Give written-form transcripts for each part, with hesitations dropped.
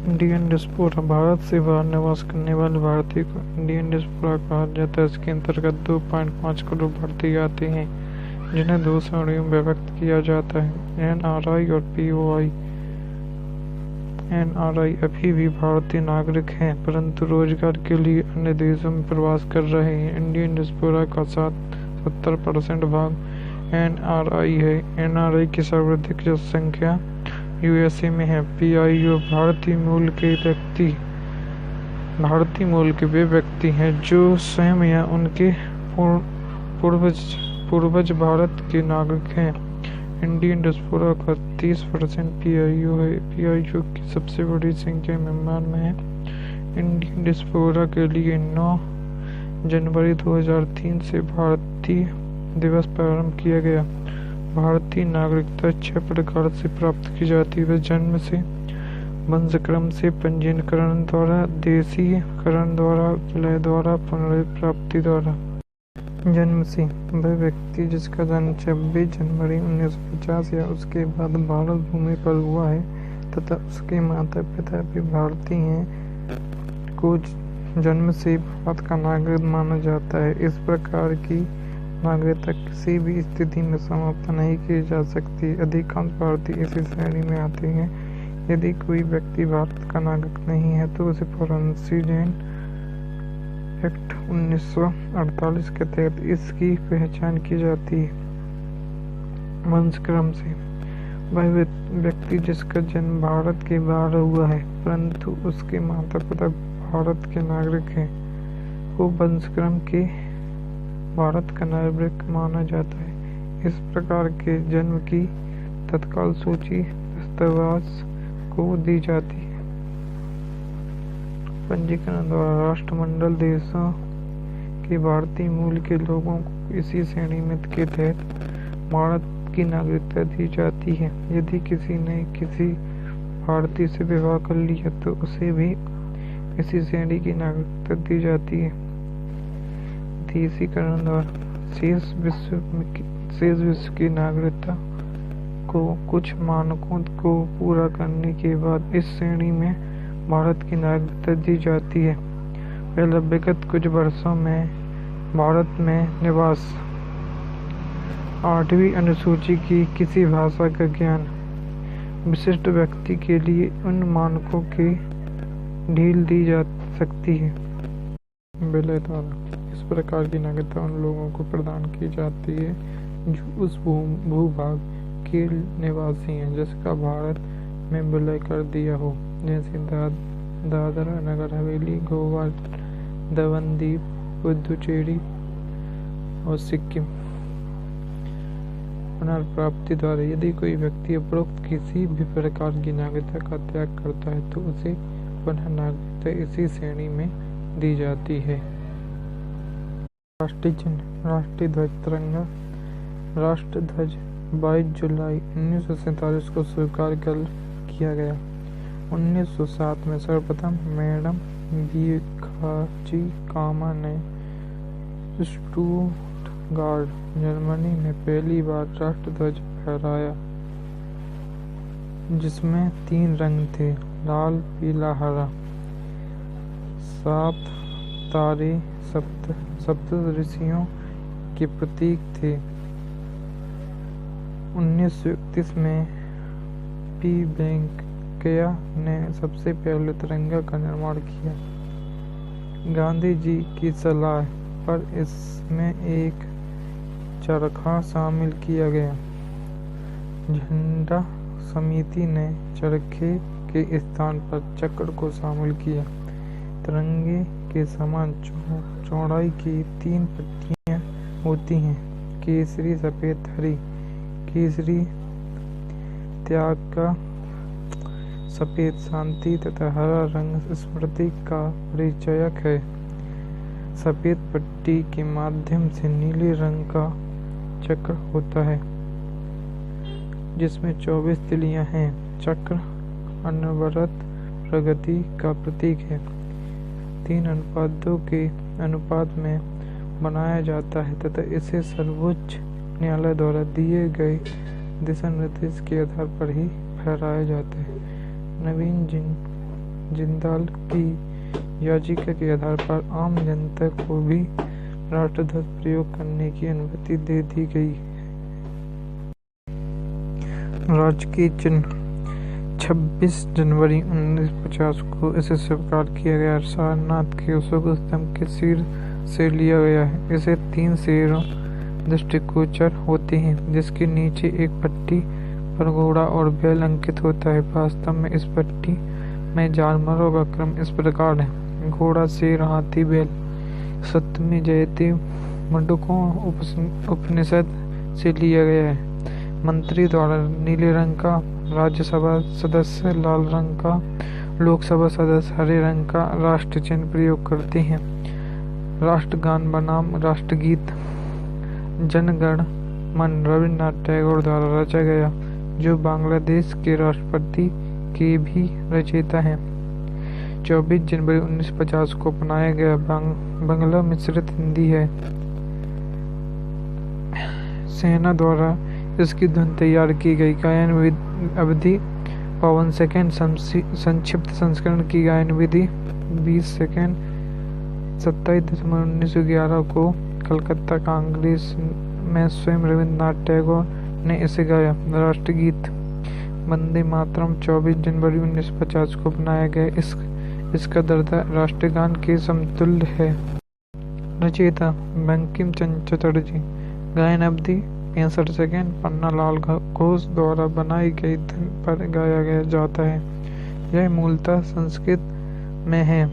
Indian डिस्पोरा Bharat से बाहर निवास करने वाले भारतीय को इंडियन डिस्पोरा कहा जाता है। इसके अंतर्गत 2.5 करोड़ भारतीय आते हैं, जिन्हें दो श्रेणियों में विभक्त किया जाता है, NRI और POI। NRI अभी भी भारतीय नागरिक हैं, परंतु रोजगार के लिए अन्य देशों में प्रवास कर रहे हैं। इंडियन डिस्पोरा का 70% भाग NRI है। NRI की सर्वाधिक जनसंख्या USA में है। PIO भारतीय मूल के वे व्यक्ति हैं जो स्वयं या उनके पूर्वज भारत के नागरिक हैं। इंडियन डिस्पोरा का 30% PIO है। PIO की सबसे बड़ी संख्या म्यांमार में है। इंडियन डिस्पोरा के लिए 9 जनवरी 2003 से भारतीय दिवस प्रारंभ किया गया। भारतीय नागरिकता 6 प्रकार से प्राप्त की जाती है: जन्म से, वंशक्रम से, पंजीकरण द्वारा, देशीकरण द्वारा, विलय द्वारा, पुनर्प्राप्ति द्वारा। जन्म से वह व्यक्ति जिसका जन्म 26 जनवरी 1950 या उसके बाद भारत भूमि पर हुआ है तथा उसके माता पिता भी भारतीय हैं को जन्म से भारत का नागरिक माना जाता है। इस प्रकार की नागरिकता किसी भी स्थिति में समाप्त नहीं की जा सकती। अधिकांश भारतीय इसी श्रेणी में आते हैं। यदि कोई व्यक्ति भारत का नागरिक नहीं है तो उसे फॉरेन सिटीजन एक्ट 1948 के तहत इसकी पहचान की जाती है। वंशक्रम से वह व्यक्ति जिसका जन्म भारत के बाहर हुआ है परंतु उसके माता पिता भारत के नागरिक हैं वो वंशक्रम के भारत का नागरिक माना जाता है। इस प्रकार के जन्म की तत्काल सूची दस्तावेज को दी जाती है। पंजीकरण द्वारा राष्ट्रमंडल देशों के भारतीय मूल के लोगों को इसी श्रेणी में के तहत भारत की नागरिकता दी जाती है। यदि किसी ने किसी भारतीय से विवाह कर लिया तो उसे भी इसी श्रेणी की नागरिकता दी जाती है। देशीकरण द्वारा शेष विश्व की नागरिकता को कुछ मानकों को पूरा करने के बाद इस श्रेणी में भारत की नागरिकता दी जाती है। पहले विगत कुछ वर्षों में भारत में निवास 8वीं अनुसूची की किसी भाषा का ज्ञान विशिष्ट व्यक्ति के लिए उन मानकों की ढील दी जा सकती है। विलय द्वारा इस प्रकार की नागरिकता उन लोगों को प्रदान की जाती है जो उस भूभाग के निवासी हैं जिसका भारत में विलय कर दिया हो, जैसे दादरा नगर हवेली, गोवा, दमन-दीव, पुदुचेरी और सिक्किम। पुनर्प्राप्ति द्वारा यदि कोई व्यक्ति उपरोक्त किसी भी प्रकार की नागरिकता का त्याग करता है तो उसे पुनः नागरिकता इसी श्रेणी में दी जाती है। राष्ट्रीय चिन्ह, राष्ट्रीय ध्वज तिरंगा। राष्ट्र ध्वज 22 जुलाई 1947 को स्वीकार किया गया। 1907 में सर्वप्रथम मैडम भिखाजी कामा ने स्टुटगार्ट, जर्मनी में पहली बार राष्ट्र ध्वज फहराया, जिसमें 3 रंग थे: लाल, पीला, हरा। 7 तारे सप्त ऋषियों के प्रतीक थे। 1931 में पी वेंकैया ने सबसे पहले तिरंगा का निर्माण किया। गांधी जी की सलाह पर इसमें एक चरखा शामिल किया गया। झंडा समिति ने चरखे के स्थान पर चक्र को शामिल किया। तिरंगे के समान चौड़ाई की 3 पट्टियां होती हैं: केसरी, सफेद, हरी। केसरी त्याग का, सफेद शांति तथा हरा रंग स्मृति का परिचायक है। सफेद पट्टी के माध्यम से नीले रंग का चक्र होता है जिसमें 24 तिलियां हैं। चक्र अनवरत प्रगति का प्रतीक है। 3:2 के अनुपात में बनाया जाता है तथा इसे सर्वोच्च न्यायालय द्वारा दिए गए दिशा निर्देश के आधार पर ही फहराया जाता है। जिंदाल की याचिका के आधार पर आम जनता को भी राष्ट्रध्वज प्रयोग करने की अनुमति दे दी गई। राजकीय चिन्ह 26 जनवरी 1950 को इसे स्वीकार किया गया। सारनाथ के अशोक स्तंभ के सिर से लिया गया है। इसे 3 सिरों दृष्टिगोचर होते हैं, जिसके नीचे एक पट्टी पर घोड़ा और बैल अंकित होता है। वास्तव में इस पट्टी में जानवरों का क्रम इस प्रकार है: घोड़ा, शेर, हाथी, बैल। सप्तमी जयते मंडूकों उपनिषद से लिया गया है। मंत्री द्वारा नीले रंग का, राज्यसभा सदस्य लाल रंग का, लोकसभा सदस्य हरे रंग का राष्ट्र चिन्ह प्रयोग करते हैं। राष्ट्रगान बनाम राष्ट्रगीत जन गण मन रविन्द्रनाथ टैगोर द्वारा रचा गया, जो बांग्लादेश के राष्ट्रपति के भी रचयिता हैं। 24 जनवरी 1950 को अपनाया गया बांग्ला मिश्रित हिंदी है। सेना द्वारा इसकी धुन तैयार की गई। गायन अवधि 52 सेकेंड। संक्षिप्त संस्करण की गायन विधि 20 सेकेंड। 27 दिसंबर 1911 को कलकत्ता कांग्रेस में स्वयं रविन्द्रनाथ टैगोर ने इसे गाया। राष्ट्रगीत वंदे मातरम 24 जनवरी 1950 को अपनाया गया। इसका दर्जा राष्ट्रगान के समतुल्य है। रचयिता बंकिम चंद्र चटर्जी। गायन अवधि 65 सेकेंड। पन्ना लाल घोष द्वारा बनाई गई धुन पर गाया जाता है। यह मूलतः संस्कृत में है।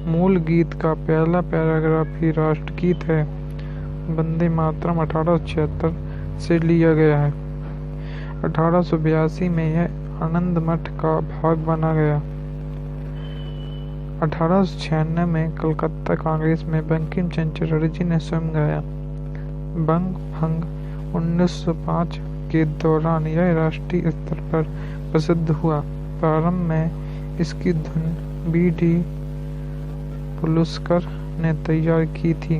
मूल गीत का पहला पैराग्राफ ही राष्ट्रगीत है। वंदे मातरम 1876 से लिया गया है। 1882 में यह आनंद मठ का भाग बना गया। 1896 में कलकत्ता कांग्रेस में बंकिम चंद्र चटर्जी ने स्वयं गाया। बंग भंग 1905 के दौरान यह राष्ट्रीय स्तर पर प्रसिद्ध हुआ। प्रारंभ में इसकी धुन B.D. पुलुस्कर ने तैयार की थी।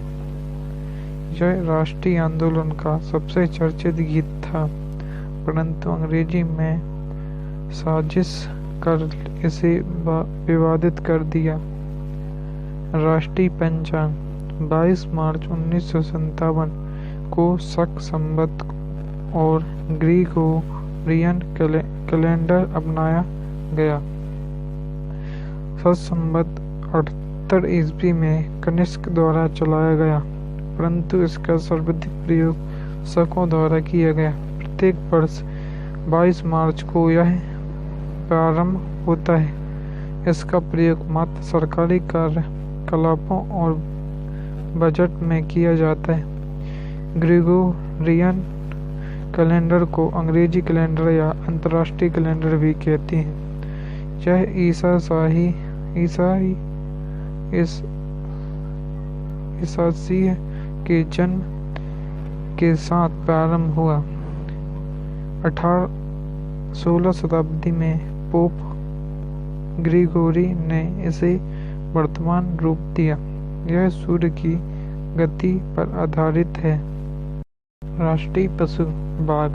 यह राष्ट्रीय आंदोलन का सबसे चर्चित गीत था, परंतु अंग्रेजी में साजिश कर इसे विवादित कर दिया। राष्ट्रीय पंचांग 22 मार्च 1957 को शक संवत और ग्रीगोरियन कैलेंडर अपनाया गया। संवत 78 ईस्वी में कनिष्क द्वारा चलाया गया, परंतु इसका सर्वाधिक प्रयोग शकों द्वारा किया गया। प्रत्येक वर्ष 22 मार्च को यह प्रारंभ होता है। इसका प्रयोग मात्र सरकारी कार्यकलापों और बजट में किया जाता है। ग्रेगोरियन कैलेंडर को अंग्रेजी कैलेंडर या अंतर्राष्ट्रीय कैलेंडर भी कहते हैं। यह ईसाई के जन्म के साथ प्रारंभ हुआ। 16 शताब्दी में पोप ग्रिगोरी ने इसे वर्तमान रूप दिया। यह सूर्य की गति पर आधारित है। राष्ट्रीय पशु बाघ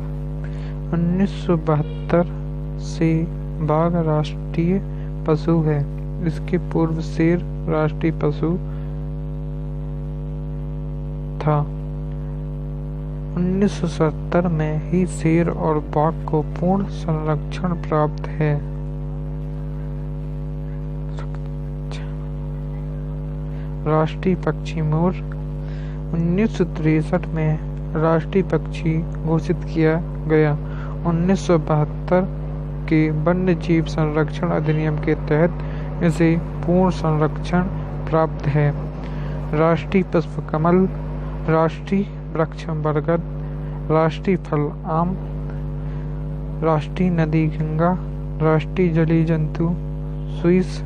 1972 से बाघ राष्ट्रीय पशु है। इसके पूर्व शेर राष्ट्रीय पशु था। 1970 में ही शेर और बाघ को पूर्ण संरक्षण प्राप्त है। राष्ट्रीय पक्षी मोर 1963 में राष्ट्रीय पक्षी घोषित किया गया। 1972 के वन्य जीव संरक्षण अधिनियम के तहत इसे पूर्ण संरक्षण प्राप्त है। राष्ट्रीय पुष्प कमल, राष्ट्रीय वृक्ष बरगद, राष्ट्रीय फल आम, राष्ट्रीय नदी गंगा, राष्ट्रीय जलीय जंतु स्विस,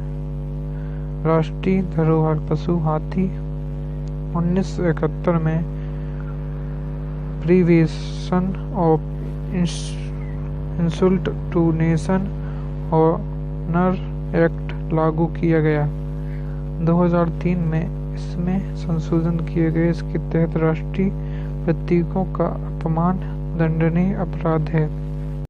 राष्ट्रीय धरोहर पशु हाथी। 1971 में prevention of insult to nation honour act लागू किया गया। 2003 में इसमें संशोधन किए गए। इसके तहत राष्ट्रीय प्रतीकों का अपमान दंडनीय अपराध है।